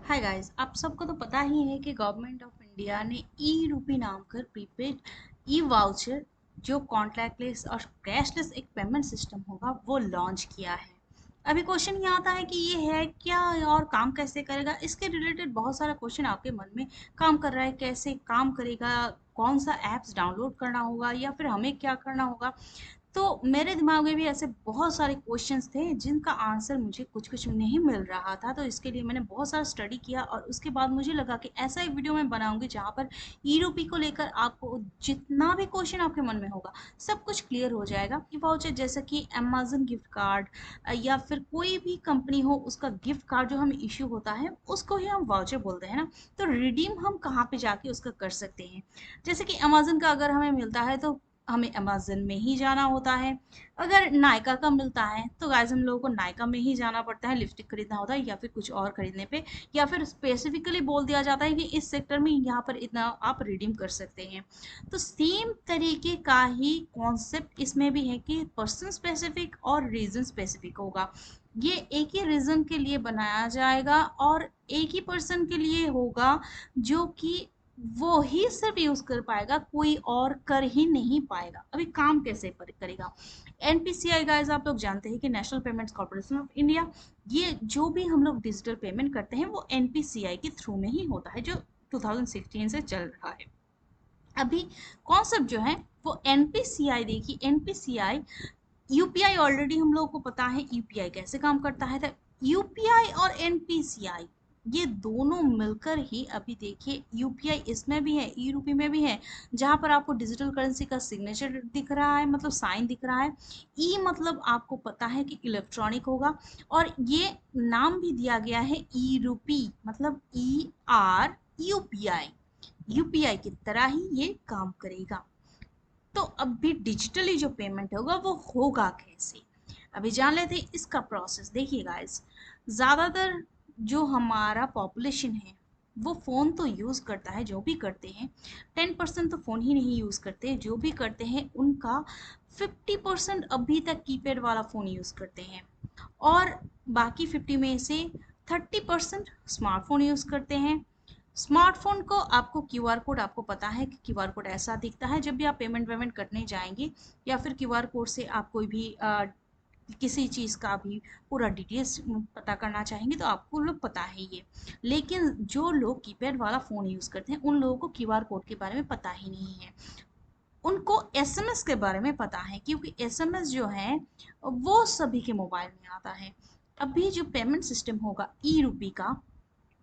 Hi guys, आप सबको तो पता ही है कि गवर्नमेंट ऑफ इंडिया ने ई रूपी नाम कर प्रीपेड ई वाउचर जो कॉन्टैक्टलेस और कैशलेस एक पेमेंट सिस्टम होगा वो लॉन्च किया है। अभी क्वेश्चन ये आता है कि ये है क्या और काम कैसे करेगा। इसके रिलेटेड बहुत सारा क्वेश्चन आपके मन में काम कर रहा है, कैसे काम करेगा, कौन सा एप्स डाउनलोड करना होगा या फिर हमें क्या करना होगा। तो मेरे दिमाग में भी ऐसे बहुत सारे क्वेश्चंस थे जिनका आंसर मुझे कुछ कुछ नहीं मिल रहा था। तो इसके लिए मैंने बहुत सारा स्टडी किया और उसके बाद मुझे लगा कि ऐसा एक वीडियो मैं बनाऊंगी जहाँ पर ईरूपी को लेकर आपको जितना भी क्वेश्चन आपके मन में होगा सब कुछ क्लियर हो जाएगा। कि वाउचर जैसे कि अमेजन गिफ्ट कार्ड या फिर कोई भी कंपनी हो उसका गिफ्ट कार्ड जो हमें इश्यू होता है उसको ही हम वाउचर बोलते हैं ना। तो रिडीम हम कहाँ पे जाके उसका कर सकते हैं। जैसे कि अमेजन का अगर हमें मिलता है तो हमें अमेज़न में ही जाना होता है। अगर नायका का मिलता है तो गाइस हम लोगों को नायका में ही जाना पड़ता है, लिपस्टिक खरीदना होता है या फिर कुछ और खरीदने पे, या फिर स्पेसिफिकली बोल दिया जाता है कि इस सेक्टर में यहाँ पर इतना आप रिडीम कर सकते हैं। तो सेम तरीके का ही कॉन्सेप्ट इसमें भी है कि पर्सन स्पेसिफिक और रीजन स्पेसिफिक होगा। ये एक ही रीजन के लिए बनाया जाएगा और एक ही पर्सन के लिए होगा जो कि वो ही सिर्फ यूज कर पाएगा, कोई और कर ही नहीं पाएगा। अभी काम कैसे करेगा। एनपीसीआई गाइस आप लोग जानते हैं कि national payments corporation of India, ये जो भी हम लोग डिजिटल पेमेंट करते हैं वो एनपीसीआई के थ्रू में ही होता है जो 2016 से चल रहा है। अभी कॉन्सेप्ट जो है वो एनपीसीआई, देखिए एनपीसीआई यूपीआई ऑलरेडी हम लोगों को पता है यूपीआई कैसे काम करता है। तो यूपीआई और एनपीसीआई ये दोनों मिलकर ही अभी देखिए यूपीआई इसमें भी है, ई रूपी में भी है, जहां पर आपको डिजिटल करेंसी का सिग्नेचर दिख रहा है, मतलब साइन दिख रहा है। ई मतलब आपको पता है कि इलेक्ट्रॉनिक होगा और ये नाम भी दिया गया है ई रूपी, मतलब ई आर यूपीआई, यूपीआई की तरह ही ये काम करेगा। तो अभी डिजिटली जो पेमेंट होगा वो होगा कैसे, अभी जान लेते हैं इसका प्रोसेस। देखिए गाइस, ज़्यादातर जो हमारा पॉपुलेशन है वो फ़ोन तो यूज़ करता है, जो भी करते हैं 10% तो फ़ोन ही नहीं यूज़ करते, जो भी करते हैं उनका 50% अभी तक कीपैड वाला फ़ोन यूज़ करते हैं और बाकी 50 में से 30% स्मार्टफोन यूज़ करते हैं। स्मार्टफोन को आपको क्यूआर कोड, आपको पता है कि क्यूआर कोड ऐसा दिखता है जब भी आप पेमेंट वेमेंट करने जाएंगे या फिर क्यूआर कोड से आप कोई भी किसी चीज़ का भी पूरा डिटेल्स पता करना चाहेंगे तो आपको लोग पता है ये। लेकिन जो लोग कीपैड वाला फ़ोन यूज़ करते हैं उन लोगों को क्यूआर कोड के बारे में पता ही नहीं है। उनको एसएमएस के बारे में पता है क्योंकि एसएमएस जो है वो सभी के मोबाइल में आता है। अभी जो पेमेंट सिस्टम होगा ई रूपी का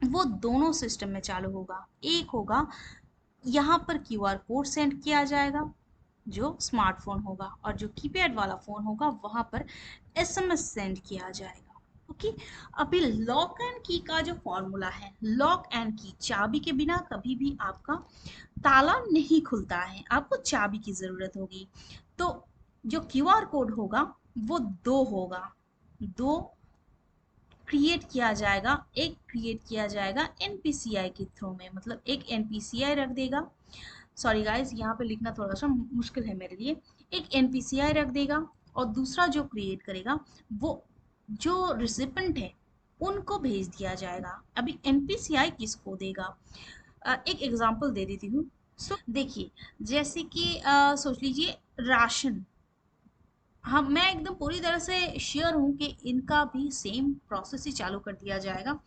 वो दोनों सिस्टम में चालू होगा। एक होगा यहाँ पर क्यूआर कोड सेंड किया जाएगा जो स्मार्टफोन होगा, और जो कीपैड वाला फोन होगा वहां पर एसएमएस सेंड किया जाएगा। ओके। अभी लॉक एंड की का जो फॉर्मूला है, लॉक एंड की, चाबी के बिना कभी भी आपका ताला नहीं खुलता है, आपको चाबी की जरूरत होगी। तो जो क्यूआर कोड होगा वो दो होगा, दो क्रिएट किया जाएगा। एक क्रिएट किया जाएगा एनपीसीआई के थ्रू में, मतलब एक एनपीसीआई रख देगा, सॉरी गाइस यहाँ पे लिखना थोड़ा सा मुश्किल है मेरे लिए, एक एनपीसीआई रख देगा और दूसरा जो क्रिएट करेगा वो जो रिसिपेंट है उनको भेज दिया जाएगा। अभी एनपीसीआई किसको देगा, एक एग्जांपल दे देती हूँ। सो देखिए, जैसे कि सोच लीजिए राशन, हाँ मैं एकदम पूरी तरह से श्योर हूँ कि इनका भी सेम प्रोसेस ही चालू कर दिया जाएगा।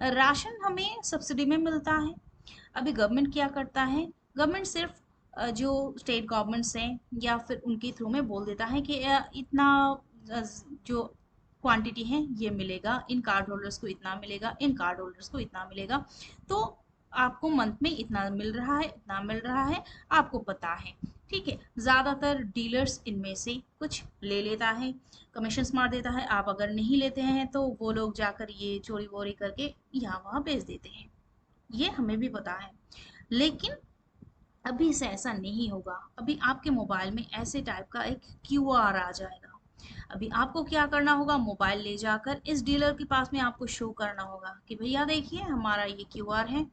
राशन हमें सब्सिडी में मिलता है। अभी गवर्नमेंट क्या करता है, गवर्नमेंट सिर्फ जो स्टेट गवर्नमेंट्स हैं या फिर उनके थ्रू में बोल देता है कि इतना जो क्वांटिटी है ये मिलेगा, इन कार्ड होल्डर्स को इतना मिलेगा, इन कार्ड होल्डर्स को इतना मिलेगा। तो आपको मंथ में इतना मिल रहा है, इतना मिल रहा है, आपको पता है। ठीक है, ज़्यादातर डीलर्स इनमें से कुछ ले लेता है, कमीशन मार देता है। आप अगर नहीं लेते हैं तो वो लोग जाकर ये चोरी वोरी करके यहाँ वहाँ बेच देते हैं, ये हमें भी पता है। लेकिन अभी से ऐसा नहीं होगा। अभी आपके मोबाइल में ऐसे टाइप का एक क्यूआर आ जाएगा। अभी आपको क्या करना होगा, मोबाइल ले जाकर इस डीलर के पास में आपको शो करना होगा कि भैया देखिए हमारा ये क्यूआर है,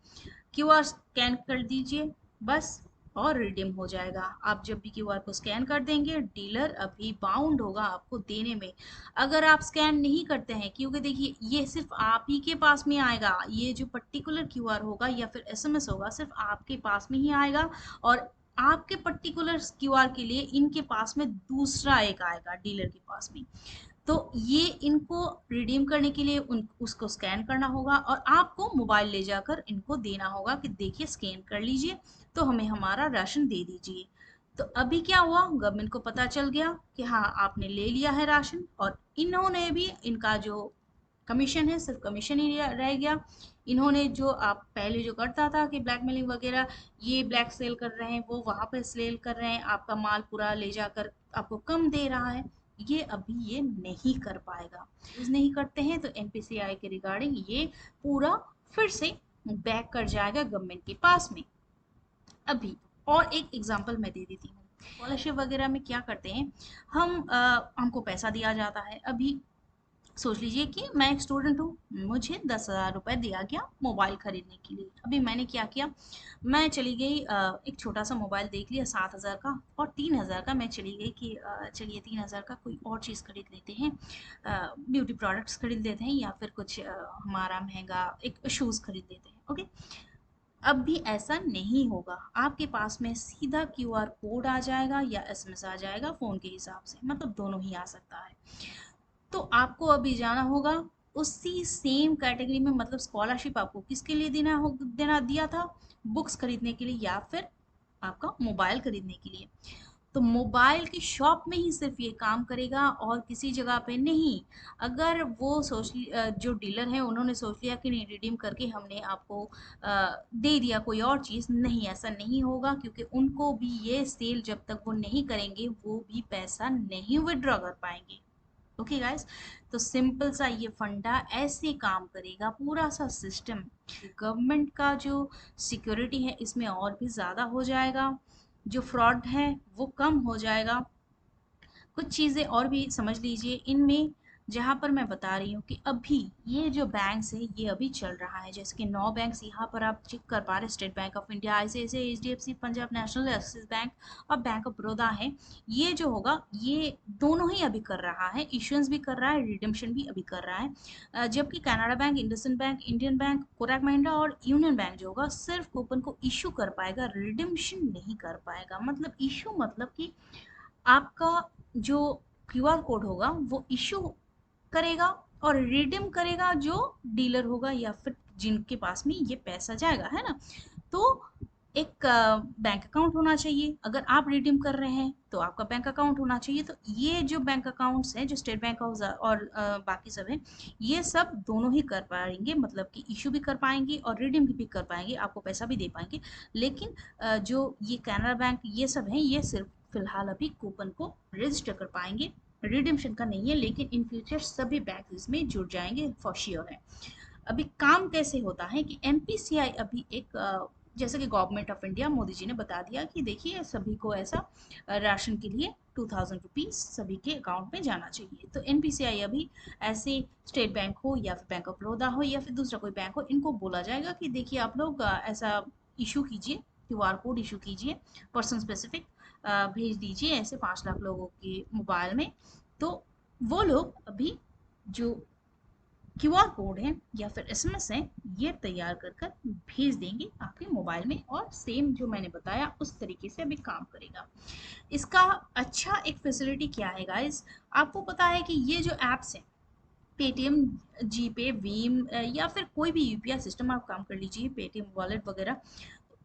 क्यूआर स्कैन कर दीजिए, बस और रिडीम हो जाएगा। आप जब भी क्यूआर को स्कैन कर देंगे, डीलर अभी बाउंड होगा आपको देने में। अगर आप स्कैन नहीं करते हैं, क्योंकि देखिए ये सिर्फ आप ही के पास में आएगा, ये जो पर्टिकुलर क्यूआर होगा या फिर एसएमएस होगा सिर्फ आपके पास में ही आएगा, और आपके पर्टिकुलर क्यूआर के लिए इनके पास में दूसरा एक आएगा डीलर के पास में। तो ये इनको रिडीम करने के लिए उसको स्कैन करना होगा और आपको मोबाइल ले जाकर इनको देना होगा कि देखिए स्कैन कर लीजिए, तो हमें हमारा राशन दे दीजिए। तो अभी क्या हुआ, गवर्नमेंट को पता चल गया कि हाँ आपने ले लिया है राशन, और इन्होंने भी, इनका जो कमीशन है सिर्फ कमीशन ही रह गया। इन्होंने जो आप पहले जो करता था कि ब्लैकमेलिंग वगैरह, ये ब्लैक सेल कर रहे हैं, वो वहां पे सेल कर रहे हैं, आपका माल पूरा ले जाकर आपको कम दे रहा है, ये अभी ये नहीं कर पाएगा। यूज नहीं करते हैं तो एनपीसीआई के रिगार्डिंग ये पूरा फिर से बैक कर जाएगा गवर्नमेंट के पास में। अभी और एक एग्जांपल मैं दे देती हूँ। स्कॉलरशिप वगैरह में क्या करते हैं हम, हमको पैसा दिया जाता है। अभी सोच लीजिए कि मैं एक स्टूडेंट हूँ, मुझे 10,000 रुपये दिया गया मोबाइल खरीदने के लिए। अभी मैंने क्या किया, मैं चली गई, एक छोटा सा मोबाइल देख लिया 7,000 का और 3,000 का, मैं चली गई कि चलिए 3,000 का कोई और चीज़ खरीद लेते हैं, ब्यूटी प्रोडक्ट्स खरीद लेते हैं, या फिर कुछ हमारा महंगा एक शूज़ खरीद लेते हैं। ओके, अब भी ऐसा नहीं होगा, आपके पास में सीधा क्यूआर कोड आ जाएगा या एसएमएस आ जाएगा फ़ोन के हिसाब से, मतलब दोनों ही आ सकता है। तो आपको अभी जाना होगा उसी सेम कैटेगरी में, मतलब स्कॉलरशिप आपको किसके लिए देना दिया था, बुक्स खरीदने के लिए या फिर आपका मोबाइल खरीदने के लिए। तो मोबाइल की शॉप में ही सिर्फ ये काम करेगा और किसी जगह पे नहीं। अगर वो जो डीलर है उन्होंने सोच लिया कि नहीं रिडीम करके हमने आपको दे दिया कोई और चीज़, नहीं, ऐसा नहीं होगा, क्योंकि उनको भी ये सेल जब तक वो नहीं करेंगे वो भी पैसा नहीं विड्रॉ कर पाएंगे। ओके गाइस, तो सिंपल सा ये फंडा ऐसे काम करेगा पूरा सा सिस्टम। गवर्नमेंट का जो सिक्योरिटी है इसमें और भी ज़्यादा हो जाएगा, जो फ्रॉड है वो कम हो जाएगा। कुछ चीज़ें और भी समझ लीजिए इनमें, जहाँ पर मैं बता रही हूँ कि अभी ये जो बैंक्स है ये अभी चल रहा है, जैसे कि 9 बैंक्स यहाँ पर आप चेक कर पा रहे हैं, state bank of India, ICICI, HDFC, Punjab national, axis bank और बैंक ऑफ बड़ौदा है। ये जो होगा ये दोनों ही अभी कर रहा है, इशुएंस भी कर रहा है, रिडेम्पशन भी अभी कर रहा है। जबकि Canada bank, IndusInd bank, Indian bank, Kotak Mahindra और यूनियन बैंक जो होगा सिर्फ कूपन को इशू कर पाएगा, रिडेम्पशन नहीं कर पाएगा। मतलब इशू मतलब कि आपका जो क्यूआर कोड होगा वो इशू करेगा और रिडीम करेगा जो डीलर होगा या फिर जिनके पास में ये पैसा जाएगा, है ना। तो एक बैंक अकाउंट होना चाहिए, अगर आप रिडीम कर रहे हैं तो आपका बैंक अकाउंट होना चाहिए। तो ये जो बैंक अकाउंट्स हैं जो स्टेट बैंक ऑफ और बाकी सब हैं, ये सब दोनों ही कर पाएंगे, मतलब कि इशू भी कर पाएंगे और रिडीम भी कर पाएंगे, आपको पैसा भी दे पाएंगे। लेकिन जो ये कैनरा बैंक ये सब हैं ये सिर्फ फिलहाल अभी कूपन को रजिस्टर कर पाएंगे, रिडिम्पशन का नहीं है। लेकिन इन फ्यूचर सभी बैंक इसमें जुड़ जाएंगे फॉर श्योर है। अभी काम कैसे होता है कि एनपीसीआई अभी एक जैसे कि government of India Modi ji ने बता दिया कि देखिए सभी को ऐसा राशन के लिए 2,000 रुपीज सभी के अकाउंट में जाना चाहिए। तो एनपीसीआई अभी ऐसे स्टेट बैंक हो या फिर बैंक ऑफ बड़ौदा हो या फिर दूसरा कोई बैंक हो, इनको बोला जाएगा कि देखिए आप लोग ऐसा इशू कीजिए, क्यूआर कोड इशू कीजिए, पर्सन स्पेसिफिक भेज दीजिए ऐसे 5 लाख लोगों के मोबाइल में। तो वो लोग अभी जो क्यूआर कोड है या फिर एसएमएस है ये तैयार कर कर भेज देंगे आपके मोबाइल में, और सेम जो मैंने बताया उस तरीके से अभी काम करेगा। इसका अच्छा एक फैसिलिटी क्या है गाइस, आपको पता है कि ये जो एप्स हैं पेटीएम, जीपे, भीम या फिर कोई भी यूपीआई सिस्टम आप काम कर लीजिए, पेटीएम वॉलेट वगैरह,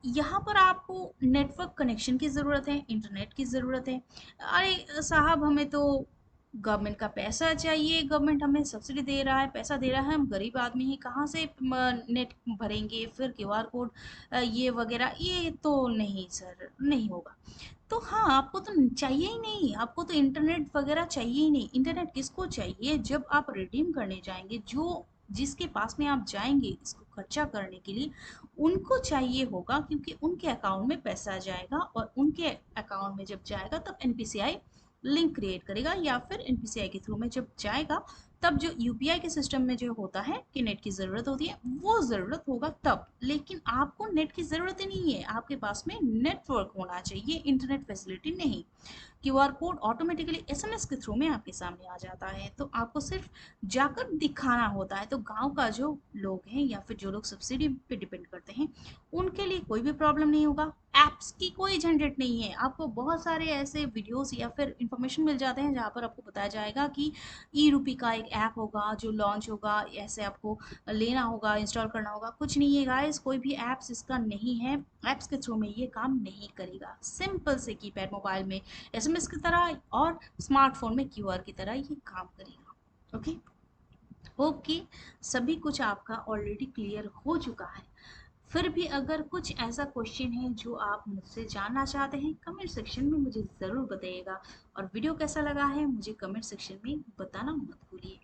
यहाँ पर आपको नेटवर्क कनेक्शन की ज़रूरत है, इंटरनेट की ज़रूरत है। अरे साहब हमें तो गवर्नमेंट का पैसा चाहिए, गवर्नमेंट हमें सब्सिडी दे रहा है, पैसा दे रहा है, हम गरीब आदमी हैं, कहाँ से नेट भरेंगे, फिर क्यूआर कोड ये वगैरह, ये तो नहीं सर, नहीं होगा। तो हाँ, आपको तो चाहिए ही नहीं, आपको तो इंटरनेट वगैरह चाहिए ही नहीं। इंटरनेट किसको चाहिए, जब आप रिडीम करने जाएंगे, जो जिसके पास में आप जाएंगे इसको खर्चा करने के लिए, उनको चाहिए होगा, क्योंकि उनके अकाउंट में पैसा जाएगा और उनके अकाउंट में जब जाएगा तब एनपीसीआई लिंक क्रिएट करेगा, या फिर एनपीसीआई के थ्रू में जब जाएगा तब जो यूपीआई के सिस्टम में जो होता है कि नेट की ज़रूरत होती है, वो ज़रूरत होगा तब। लेकिन आपको नेट की ज़रूरत ही नहीं है, आपके पास में नेटवर्क होना चाहिए, इंटरनेट फैसिलिटी नहीं। क्यूआर कोड ऑटोमेटिकली एसएमएस के थ्रू में आपके सामने आ जाता है, तो आपको सिर्फ जाकर दिखाना होता है। तो गांव का जो लोग हैं या फिर जो लोग सब्सिडी पे डिपेंड करते हैं, उनके लिए कोई भी प्रॉब्लम नहीं होगा। ऐप्स की कोई झंझट नहीं है। आपको बहुत सारे ऐसे वीडियोस या फिर इंफॉर्मेशन मिल जाते हैं जहाँ पर आपको बताया जाएगा कि ई रूपी का एक ऐप होगा जो लॉन्च होगा, ऐसे आपको लेना होगा, इंस्टॉल करना होगा। कुछ नहीं है गाइस, कोई भी ऐप्स इसका नहीं है। ऐप्स के थ्रू में ये काम नहीं करेगा। सिंपल से कीपैड मोबाइल में एसएमएस की तरह और स्मार्टफोन में क्यूआर की तरह ये काम करेगा। ओके, ओके, सभी कुछ आपका ऑलरेडी क्लियर हो चुका है। फिर भी अगर कुछ ऐसा क्वेश्चन है जो आप मुझसे जानना चाहते हैं, कमेंट सेक्शन में मुझे ज़रूर बताइएगा। और वीडियो कैसा लगा है मुझे कमेंट सेक्शन में बताना मत भूलिए।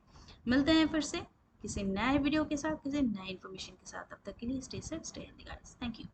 मिलते हैं फिर से किसी नए वीडियो के साथ, किसी नए इन्फॉर्मेशन के साथ। तब तक के लिए stay safe, stay healthy guys. Thank you.